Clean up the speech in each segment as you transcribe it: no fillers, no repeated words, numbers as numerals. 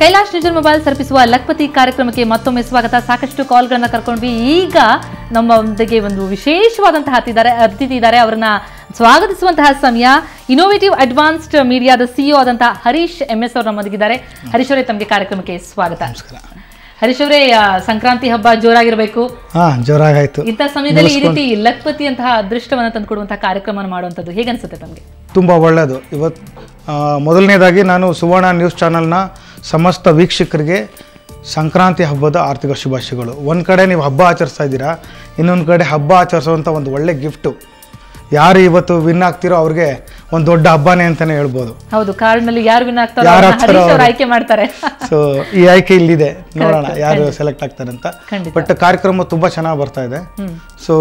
Kailash digital mobiles ಅರ್ಪಿಸುವ ಲಕ್ಪತಿ ಕಾರ್ಯಕ್ರಮಕ್ಕೆ ಮತ್ತೊಮ್ಮೆ ಸ್ವಾಗತ. ಸಾಕಷ್ಟು ಕಾಲ್ಗಳನ್ನ ಕರ್ಕೊಂಡ್ವಿ. ಈಗ ನಮ್ಮೊಂದಿಗೆ ಒಂದು ವಿಶೇಷವಾದಂತಹ ಅತಿಥಿ ಇದ್ದಾರೆ. ಅವರನ್ನ ಸ್ವಾಗತಿಸುವಂತಹ ಸಮಯ. ಇನೋವೇಟಿವ್ ಅಡ್ವಾನ್ಸ್ಡ್ ಮೀಡಿಯಾದ ಸಿಇಒ ಆದಂತಹ ಹರೀಶ್ MS ಅವರು ನಮ್ಮೊಂದಿಗಿದ್ದಾರೆ. ಹರೀಶ್ ಅವರೇ, ತಮಗೆ ಕಾರ್ಯಕ್ರಮಕ್ಕೆ ಸ್ವಾಗತ. ಹರೀಶ್ ಅವರೇ, ಸಂಕ್ರಾಂತಿ ಹಬ್ಬ ಜೋರಾಗಿರಬೇಕು. ಜೋರಾಗಾಯ್ತು. ಇಂಥ ಸಮಯದಲ್ಲಿ ಈ ರೀತಿ ಲಕ್ಪತಿ ಅಂತಹ ಅದೃಷ್ಟವನ್ನು ತಂದುಕೊಡುವಂತಹ ಕಾರ್ಯಕ್ರಮ ಮಾಡುವಂಥದ್ದು ಹೇಗೆ ಅನ್ಸುತ್ತೆ ತಮಗೆ? ತುಂಬ ಒಳ್ಳೆಯದು. ಇವತ್ತು ಮೊದಲನೇದಾಗಿ ನಾನು ಸುವರ್ಣ ನ್ಯೂಸ್ ಚಾನಲ್ನ ಸಮಸ್ತ ವೀಕ್ಷಕರಿಗೆ ಸಂಕ್ರಾಂತಿ ಹಬ್ಬದ ಆರ್ಥಿಕ ಶುಭಾಶಯಗಳು. ಒಂದು ಕಡೆ ನೀವು ಹಬ್ಬ ಆಚರಿಸ್ತಾ ಇದ್ದೀರಾ, ಇನ್ನೊಂದು ಕಡೆ ಹಬ್ಬ ಆಚರಿಸುವಂಥ ಒಂದು ಒಳ್ಳೆ ಗಿಫ್ಟು. ಯಾರು ಇವತ್ತು ವಿನ್ ಆಗ್ತಿರೋ ಅವ್ರಿಗೆ ಒಂದು ದೊಡ್ಡ ಹಬ್ಬನೇ ಅಂತಾನೆ ಹೇಳ್ಬೋದು. ಹೌದು, ಕಾರ್ಡ್ನಲ್ಲಿ ಯಾರು ವಿನ್ ಆಗ್ತಾರೋ ಆಯ್ಕೆ ಮಾಡ್ತಾರೆ. ಸೊ ಈ ಆಯ್ಕೆ ಇಲ್ಲಿದೆ, ನೋಡೋಣ ಯಾರು ಸೆಲೆಕ್ಟ್ ಆಗ್ತಾರೆ ಅಂತ. ಬಟ್ ಕಾರ್ಯಕ್ರಮ ತುಂಬಾ ಚೆನ್ನಾಗಿ ಬರ್ತಾ ಇದೆ. ಸೊ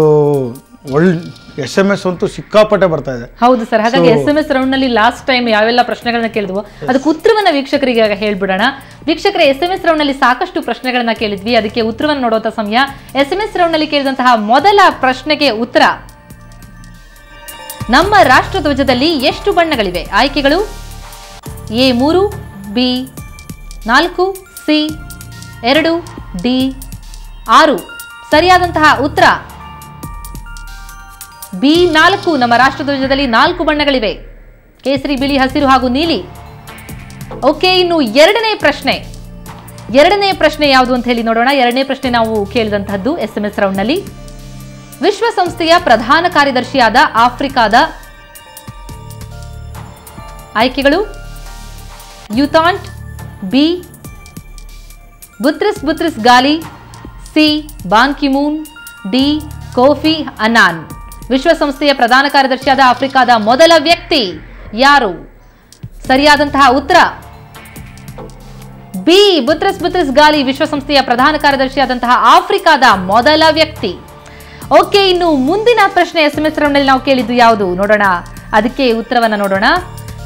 SMS ಅಂತೂ ಸಿಕ್ಕಾಪಟ್ಟೆ ಬರ್ತಾ ಇದೆ. ಹೌದು ಸರ್. ಹಾಗಾಗಿ SMS ರೌಂಡ್ ನಲ್ಲಿ ಲಾಸ್ಟ್ ಟೈಮ್ ಯಾವೆಲ್ಲ ಪ್ರಶ್ನೆಗಳನ್ನ ಕೇಳಿದ್ವು ಅದಕ್ಕೆ ಉತ್ತರವನ್ನ ವೀಕ್ಷಕರಿಗೆ ಹೇಳ್ಬಿಡೋಣ. ವೀಕ್ಷಕರೇ, SMS ರೌಂಡ್ ನಲ್ಲಿ ಸಾಕಷ್ಟು ಪ್ರಶ್ನೆಗಳನ್ನ ಕೇಳಿದ್ವಿ, ಅದಕ್ಕೆ ಉತ್ತರವನ್ನು ನೋಡುವಂತ ಸಮಯ. SMS ರೌಂಡ್ ನಲ್ಲಿ ಕೇಳಿದಂತಹ ಮೊದಲ ಪ್ರಶ್ನೆಗೆ ಉತ್ತರ: ನಮ್ಮ ರಾಷ್ಟ್ರ ಧ್ವಜದಲ್ಲಿ ಎಷ್ಟು ಬಣ್ಣಗಳಿವೆ? ಆಯ್ಕೆಗಳು: A3, B4, C2, D6. ಸರಿಯಾದಂತಹ ಉತ್ತರ B4. ನಮ್ಮ ರಾಷ್ಟ್ರ ಧ್ವಜದಲ್ಲಿ 4 ಬಣ್ಣಗಳಿವೆ: ಕೇಸರಿ, ಬಿಳಿ, ಹಸಿರು ಹಾಗೂ ನೀಲಿ. ಓಕೆ, ಇನ್ನು ಎರಡನೇ ಪ್ರಶ್ನೆ ಯಾವುದು ಅಂತ ಹೇಳಿ ನೋಡೋಣ. ಎರಡನೇ ಪ್ರಶ್ನೆ ನಾವು ಕೇಳಿದಂತಹದ್ದು SMS ರೌಂಡ್ ನಲ್ಲಿ. ವಿಶ್ವಸಂಸ್ಥೆಯ ಪ್ರಧಾನ ಕಾರ್ಯದರ್ಶಿಯಾದ ಆಫ್ರಿಕಾದ ಆಯ್ಕೆಗಳು: ಯೂತಾಂಟ್, B ಬುತ್ರಿಸ್ ಗಾಲಿ, C ಬಾನ್ ಕಿ ಮೂನ್, D ಕೋಫಿ ಅನಾನ್. ವಿಶ್ವಸಂಸ್ಥೆಯ ಪ್ರಧಾನ ಕಾರ್ಯದರ್ಶಿಯಾದ ಆಫ್ರಿಕಾದ ಮೊದಲ ವ್ಯಕ್ತಿ ಯಾರು? ಸರಿಯಾದಂತಹ ಉತ್ತರ B ಬುತ್ರಿಸ್ ಗಾಲಿ ವಿಶ್ವಸಂಸ್ಥೆಯ ಪ್ರಧಾನ ಕಾರ್ಯದರ್ಶಿಯಾದಂತಹ ಆಫ್ರಿಕಾದ ಮೊದಲ ವ್ಯಕ್ತಿ. ಓಕೆ, ಇನ್ನು ಮುಂದಿನ ಪ್ರಶ್ನೆ SMS ರೌಂಡ್ ನಲ್ಲಿ ನಾವು ಕೇಳಿದ್ದು ಯಾವುದು ನೋಡೋಣ. ಅದಕ್ಕೆ ಉತ್ತರವನ್ನ ನೋಡೋಣ.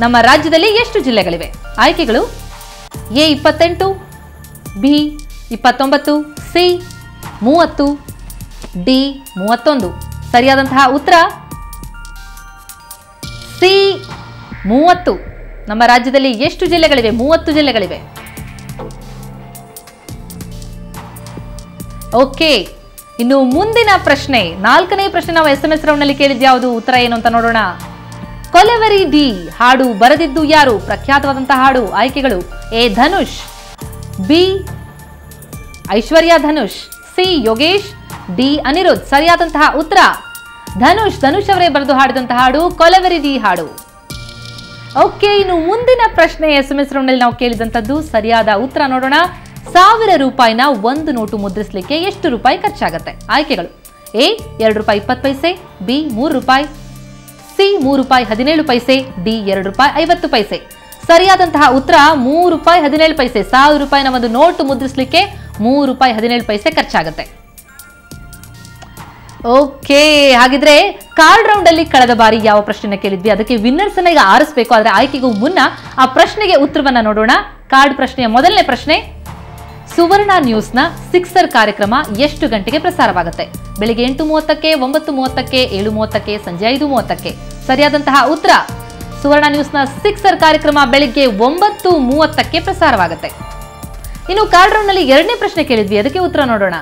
ನಮ್ಮ ರಾಜ್ಯದಲ್ಲಿ ಎಷ್ಟು ಜಿಲ್ಲೆಗಳಿವೆ? ಆಯ್ಕೆಗಳು: A28, B29, C30, D31. ಸರಿಯಾದಂತಹ ಉತ್ತರ C30. ನಮ್ಮ ರಾಜ್ಯದಲ್ಲಿ ಎಷ್ಟು ಜಿಲ್ಲೆಗಳಿವೆ? 30 ಜಿಲ್ಲೆಗಳಿವೆ. ಓಕೆ, ಇನ್ನು ಮುಂದಿನ ಪ್ರಶ್ನೆ, ನಾಲ್ಕನೇ ಪ್ರಶ್ನೆ ನಾವು SMS ರೌಂಡ್ ನಲ್ಲಿ ಕೇಳಿದ್ದು ಯಾವುದು? ಉತ್ತರ ಏನು ಅಂತ ನೋಡೋಣ. ಕೊಲೆವರಿ ಡಿ ಹಾಡು ಬರೆದಿದ್ದು ಯಾರು? ಪ್ರಖ್ಯಾತವಾದಂತಹ ಹಾಡು. ಆಯ್ಕೆಗಳು: A Dhanush, B Aishwarya Dhanush, C Yogesh, D Anirudh. ಸರಿಯಾದಂತಹ ಉತ್ತರ ಧನುಷ್ ಅವರೇ ಬರೆದು ಹಾಡಿದಂತಹ ಹಾಡು ಕೊಲೆವರಿ ಡಿ ಹಾಡು. ಓಕೆ, ಇನ್ನು ಮುಂದಿನ ಪ್ರಶ್ನೆ SMS ರೌಂಡ್ ನಲ್ಲಿ ನಾವು ಕೇಳಿದಂತದ್ದು ಸರಿಯಾದ ಉತ್ತರ ನೋಡೋಣ. 1000 ರೂಪಾಯಿನ ಒಂದು ನೋಟು ಮುದ್ರಿಸಲಿಕ್ಕೆ ಎಷ್ಟು ರೂಪಾಯಿ ಖರ್ಚಾಗತ್ತೆ? ಆಯ್ಕೆಗಳು: A ₹2.20, B ₹3, C ₹3.17, D ₹2.50. ಸರಿಯಾದಂತಹ ಉತ್ತರ ₹3.17. 1000 ರೂಪಾಯಿನ ಒಂದು ನೋಟು ಮುದ್ರಿಸಲಿಕ್ಕೆ ₹3.17 ಖರ್ಚಾಗತ್ತೆ. ಓಕೆ, ಹಾಗಿದ್ರೆ ಕಾರ್ಡ್ ರೌಂಡ್ ಅಲ್ಲಿ ಕಳೆದ ಬಾರಿ ಯಾವ ಪ್ರಶ್ನೆನ ಕೇಳಿದ್ವಿ ಅದಕ್ಕೆ ವಿನ್ನರ್ಸ್ ಅನ್ನ ಈಗ ಆರಿಸಬೇಕು. ಆದ್ರೆ ಆಯ್ಕೆಗೂ ಮುನ್ನ ಆ ಪ್ರಶ್ನೆಗೆ ಉತ್ತರವನ್ನ ನೋಡೋಣ. ಕಾರ್ಡ್ ಪ್ರಶ್ನೆಯ ಮೊದಲನೇ ಪ್ರಶ್ನೆ: ಸುವರ್ಣ ನ್ಯೂಸ್ನ ಸಿಕ್ಸರ್ ಕಾರ್ಯಕ್ರಮ ಎಷ್ಟು ಗಂಟೆಗೆ ಪ್ರಸಾರವಾಗುತ್ತೆ? ಬೆಳಿಗ್ಗೆ 8:30, 9:30, 7:30, ಸಂಜೆ 5:30. ಸರಿಯಾದಂತಹ ಉತ್ತರ ಸುವರ್ಣ ನ್ಯೂಸ್ನ ಸಿಕ್ಸರ್ ಕಾರ್ಯಕ್ರಮ ಬೆಳಿಗ್ಗೆ 9:30ಕ್ಕೆ ಪ್ರಸಾರವಾಗುತ್ತೆ. ಇನ್ನು ಕಾರ್ಡ್ ರೌಂಡ್ ನಲ್ಲಿ ಎರಡನೇ ಪ್ರಶ್ನೆ ಕೇಳಿದ್ವಿ, ಅದಕ್ಕೆ ಉತ್ತರ ನೋಡೋಣ.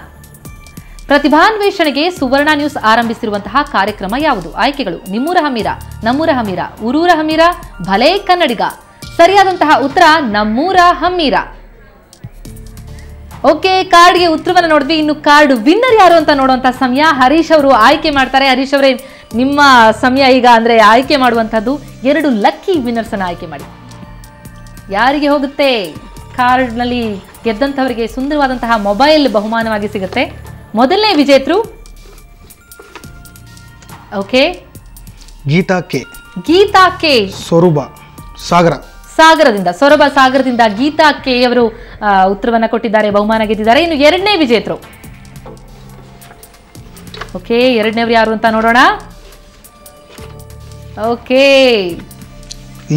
ಪ್ರತಿಭಾನ್ವೇಷಣೆಗೆ ಸುವರ್ಣ ನ್ಯೂಸ್ ಆರಂಭಿಸಿರುವಂತಹ ಕಾರ್ಯಕ್ರಮ ಯಾವುದು? ಆಯ್ಕೆಗಳು: ನಿಮ್ಮೂರ ಹಮೀರ, ನಮ್ಮೂರ ಹಮೀರ, ಊರೂರ ಹಮೀರ, ಭಲೇ ಕನ್ನಡಿಗ. ಸರಿಯಾದಂತಹ ಉತ್ತರ ನಮ್ಮೂರ ಹಮ್ಮೀರ. ಓಕೆ, ಕಾರ್ಡ್ಗೆ ಉತ್ತರವನ್ನ ನೋಡಿದ್ವಿ. ಇನ್ನು ಕಾರ್ಡ್ ವಿನ್ನರ್ ಯಾರು ಅಂತ ನೋಡುವಂತಹ ಸಮಯ. ಹರೀಶ್ ಅವರು ಆಯ್ಕೆ ಮಾಡ್ತಾರೆ. ಹರೀಶ್ ಅವರೇ, ನಿಮ್ಮ ಸಮಯ ಈಗ. ಅಂದ್ರೆ ಆಯ್ಕೆ ಮಾಡುವಂತದ್ದು 2 ಲಕ್ಕಿ ವಿನ್ನರ್ಸ್ ಅನ್ನ ಆಯ್ಕೆ ಮಾಡಿ. ಯಾರಿಗೆ ಹೋಗುತ್ತೆ? ಕಾರ್ಡ್ ನಲ್ಲಿ ಗೆದ್ದಂತವರಿಗೆ ಸುಂದರವಾದಂತಹ ಮೊಬೈಲ್ ಬಹುಮಾನವಾಗಿ ಸಿಗುತ್ತೆ. ಮೊದಲನೇ ವಿಜೇತರು ಓಕೆ, ಗೀತಾ ಕೆ ಸೊರಬ ಸಾಗರದಿಂದ ಗೀತಾ ಕೆ ಅವರು ಉತ್ತರವನ್ನ ಕೊಟ್ಟಿದ್ದಾರೆ, ಬಹುಮಾನ ಗೆದ್ದಿದ್ದಾರೆ. ಇನ್ನು ಎರಡನೇ ವಿಜೇತರು ಓಕೆ, ಎರಡನೇವರು ಯಾರು ಅಂತ ನೋಡೋಣ. ಓಕೆ,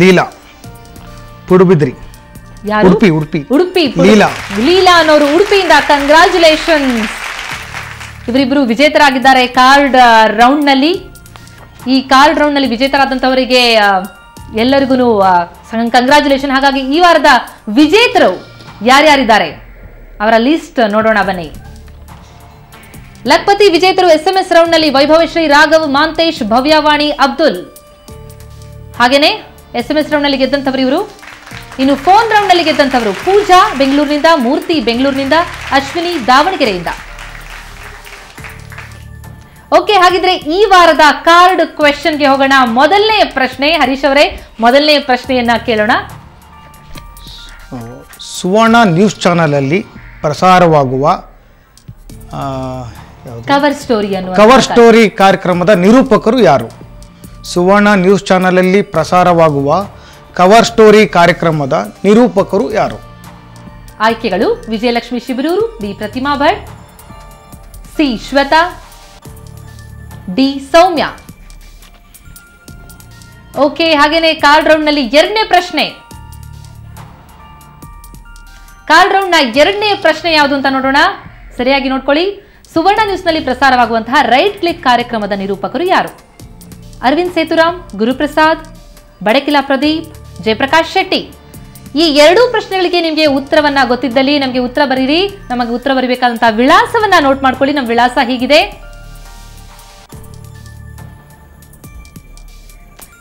ಲೀಲಾ ಪುಡುಬಿದ್ರಿ, ಉಡುಪಿ ಲೀಲಾ ಅನ್ನೋರು ಉಡುಪಿಯಿಂದ. ಕಂಗ್ರಾಚುಲೇಷನ್ಸ್, ಇವರಿಬ್ಬರು ವಿಜೇತರಾಗಿದ್ದಾರೆ ಕಾರ್ಡ್ ರೌಂಡ್ ನಲ್ಲಿ. ಈ ಕಾರ್ಡ್ ರೌಂಡ್ ನಲ್ಲಿ ವಿಜೇತರಾದಂತವರಿಗೆ ಎಲ್ಲರಿಗೂ ಕಂಗ್ರಾಚುಲೇಷನ್. ಹಾಗಾಗಿ ಈ ವಾರದ ವಿಜೇತರು ಯಾರ್ಯಾರಿದ್ದಾರೆ ಅವರ ಲಿಸ್ಟ್ ನೋಡೋಣ ಬನ್ನಿ. ಲಕ್ಪತಿ ವಿಜೇತರು SMS ರೌಂಡ್ನಲ್ಲಿ ವೈಭವಶ್ರೀ, ರಾಘವ್, ಮಾಂತೇಶ್, ಭವ್ಯವಾಣಿ, ಅಬ್ದುಲ್. ಹಾಗೇನೆ SMS ರೌಂಡ್ನಲ್ಲಿ ಗೆದ್ದಂಥವರು ಇವರು. ಇನ್ನು ಫೋನ್ ರೌಂಡ್ನಲ್ಲಿ ಗೆದ್ದಂಥವರು ಪೂಜಾ ಬೆಂಗಳೂರಿನಿಂದ, ಮೂರ್ತಿ ಬೆಂಗಳೂರಿನಿಂದ, ಅಶ್ವಿನಿ ದಾವಣಗೆರೆಯಿಂದ. ಓಕೆ, ಹಾಗಿದ್ರೆ ಈ ವಾರದ ಕಾರ್ಡ್ ಕ್ವೆಶ್ಚನ್ಗೆ ಹೋಗೋಣ. ಮೊದಲನೇ ಪ್ರಶ್ನೆ, ಹರೀಶ್ ಅವರೇ ಮೊದಲನೇ ಪ್ರಶ್ನೆಯನ್ನ ಕೇಳೋಣ. ಸುವರ್ಣ ನ್ಯೂಸ್ ಚಾನಲ್ ಅಲ್ಲಿ ಪ್ರಸಾರವಾಗುವ ಕವರ್ ಸ್ಟೋರಿ ಕಾರ್ಯಕ್ರಮದ ನಿರೂಪಕರು ಯಾರು? ಸುವರ್ಣ ನ್ಯೂಸ್ ಚಾನಲ್ ಅಲ್ಲಿ ಪ್ರಸಾರವಾಗುವ ಕವರ್ ಸ್ಟೋರಿ ಕಾರ್ಯಕ್ರಮದ ನಿರೂಪಕರು ಯಾರು? ಆಯ್ಕೆಗಳು: ವಿಜಯಲಕ್ಷ್ಮಿ ಶಿಬರೂರು, ಬಿ ಪ್ರತಿಮಾ ಭಟ್, ಸಿ ಶ್ವೇತಾ, ಡಿ ಸೌಮ್ಯ. ಓಕೆ, ಹಾಗೇನೆ ಕಾರ್ಡ್ ರೌಂಡ್ ನಲ್ಲಿ ಎರಡನೇ ಪ್ರಶ್ನೆ. ಕಾರ್ಡ್ ರೌಂಡ್ ನ ಎರಡನೇ ಪ್ರಶ್ನೆ ಯಾವುದು ಅಂತ ನೋಡೋಣ. ಸರಿಯಾಗಿ ನೋಡ್ಕೊಳ್ಳಿ. ಸುವರ್ಣ ನ್ಯೂಸ್ ನಲ್ಲಿ ಪ್ರಸಾರವಾಗುವಂತಹ ರೈಟ್ ಕ್ಲಿಕ್ ಕಾರ್ಯಕ್ರಮದ ನಿರೂಪಕರು ಯಾರು? ಅರವಿಂದ್ ಸೇತುರಾಮ್, ಗುರುಪ್ರಸಾದ್, ಬಡಕಿಲ ಪ್ರದೀಪ್, ಜಯಪ್ರಕಾಶ್ ಶೆಟ್ಟಿ. ಈ ಎರಡೂ ಪ್ರಶ್ನೆಗಳಿಗೆ ನಿಮಗೆ ಉತ್ತರವನ್ನ ಗೊತ್ತಿದ್ದಲ್ಲಿ ನಮಗೆ ಉತ್ತರ ಬರೀರಿ. ನಮಗೆ ಉತ್ತರ ಬರೀಬೇಕಾದಂತಹ ವಿಳಾಸವನ್ನ ನೋಟ್ ಮಾಡ್ಕೊಳ್ಳಿ. ನಮ್ಮ ವಿಳಾಸ ಹೀಗಿದೆ: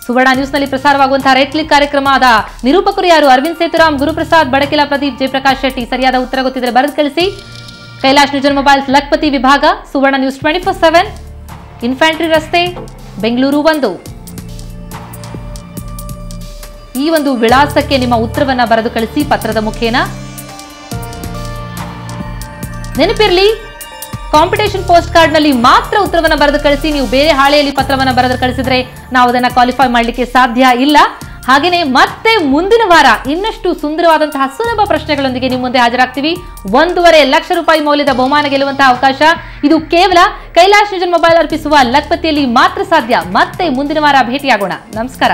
ಸುವರ್ಣ ನ್ಯೂಸ್ ನಲ್ಲಿ ಪ್ರಸಾರವಾಗುವಂತಹ ರೈಟ್ ಕ್ಲಿಕ್ ಕಾರ್ಯಕ್ರಮದ ನಿರೂಪಕರು ಯಾರು? ಅರವಿಂದ್ ಸೇತುರಾಮ್, ಗುರುಪ್ರಸಾದ್, ಬಡಕಿಲ ಪ್ರದೀಪ್, ಜಯಪ್ರಕಾಶ್ ಶೆಟ್ಟಿ. ಸರಿಯಾದ ಉತ್ತರ ಗೊತ್ತಿದ್ರೆ ಬರೆದು ಕಳಿಸಿ. ಕೈಲಾಶ್ ನ್ಯೂಜನ್ ಮೊಬೈಲ್ಸ್, ಲಕ್ಪತಿ ವಿಭಾಗ, ಸುವರ್ಣ ನ್ಯೂಸ್ 24/7, ಇನ್ಫ್ಯಾಂಟ್ರಿ ರಸ್ತೆ, ಬೆಂಗಳೂರು 1. ಈ ಒಂದು ವಿಳಾಸಕ್ಕೆ ನಿಮ್ಮ ಉತ್ತರವನ್ನ ಬರೆದು ಕಳಿಸಿ ಪತ್ರದ ಮುಖೇನ. ನೆನಪಿರಲಿ, ಕಾಂಪಿಟೇಷನ್ ಪೋಸ್ಟ್ ಕಾರ್ಡ್ ನಲ್ಲಿ ಮಾತ್ರ ಉತ್ತರವನ್ನ ಬರೆದು ಕಳಿಸಿ. ನೀವು ಬೇರೆ ಹಾಳೆಯಲ್ಲಿ ಪತ್ರವನ್ನ ಬರೆದು ಕಳಿಸಿದ್ರೆ ನಾವು ಅದನ್ನ ಕ್ವಾಲಿಫೈ ಮಾಡಲಿಕ್ಕೆ ಸಾಧ್ಯ ಇಲ್ಲ. ಹಾಗೇನೆ ಮತ್ತೆ ಮುಂದಿನ ವಾರ ಇನ್ನಷ್ಟು ಸುಂದರವಾದಂತಹ ಸುಲಭ ಪ್ರಶ್ನೆಗಳೊಂದಿಗೆ ನಿಮ್ಮ ಮುಂದೆ ಹಾಜರಾಗ್ತೀವಿ. 1.5 ಲಕ್ಷ ರೂಪಾಯಿ ಮೌಲ್ಯದ ಬಹುಮಾನ ಗೆಲ್ಲುವಂತಹ ಅವಕಾಶ ಇದು ಕೇವಲ ಕೈಲಾಶ್ ನ್ಯೂಜನ್ ಮೊಬೈಲ್ ಅರ್ಪಿಸುವ ಲಕ್ಪತಿಯಲ್ಲಿ ಮಾತ್ರ ಸಾಧ್ಯ. ಮತ್ತೆ ಮುಂದಿನ ವಾರ ಭೇಟಿಯಾಗೋಣ. ನಮಸ್ಕಾರ.